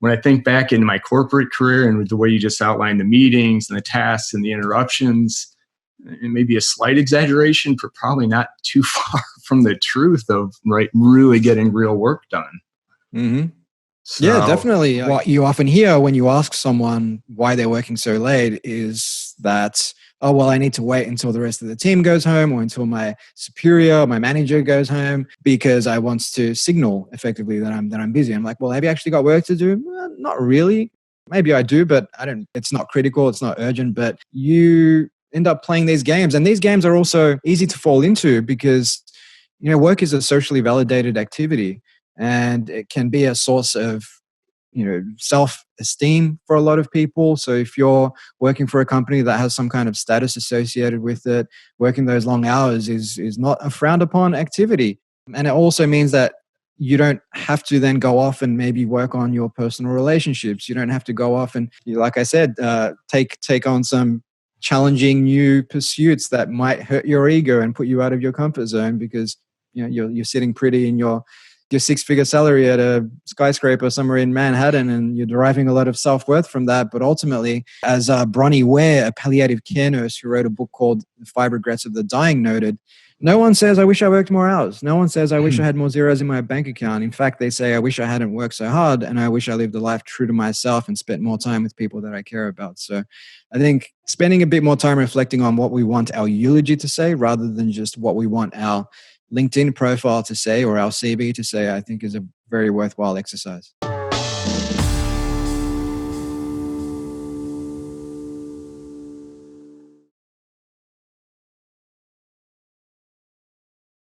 when I think back into my corporate career and with the way you just outlined the meetings and the tasks and the interruptions, and maybe a slight exaggeration, but probably not too far from the truth of really getting real work done. Mm-hmm. Yeah, definitely. What you often hear when you ask someone why they're working so late is that, oh, well, I need to wait until the rest of the team goes home or until my superior, my manager goes home because I want to signal effectively that I'm busy. I'm like, well, have you actually got work to do? Well, not really. Maybe I do, but I don't. It's not critical. It's not urgent. But you end up playing these games, and these games are also easy to fall into because work is a socially validated activity. And it can be a source of, self-esteem for a lot of people. So if you're working for a company that has some kind of status associated with it, working those long hours is not a frowned upon activity. And it also means that you don't have to then go off and maybe work on your personal relationships. You don't have to go off and, like I said, take on some challenging new pursuits that might hurt your ego and put you out of your comfort zone because you're sitting pretty in your six-figure salary at a skyscraper somewhere in Manhattan, and you're deriving a lot of self-worth from that. But ultimately, as Bronnie Ware, a palliative care nurse who wrote a book called The 5 Regrets of the Dying, noted, no one says, I wish I worked more hours. No one says, I wish I had more zeros in my bank account. In fact, they say, I wish I hadn't worked so hard, and I wish I lived a life true to myself and spent more time with people that I care about. So I think spending a bit more time reflecting on what we want our eulogy to say rather than just what we want our LinkedIn profile to say or our CV to say, I think is a very worthwhile exercise.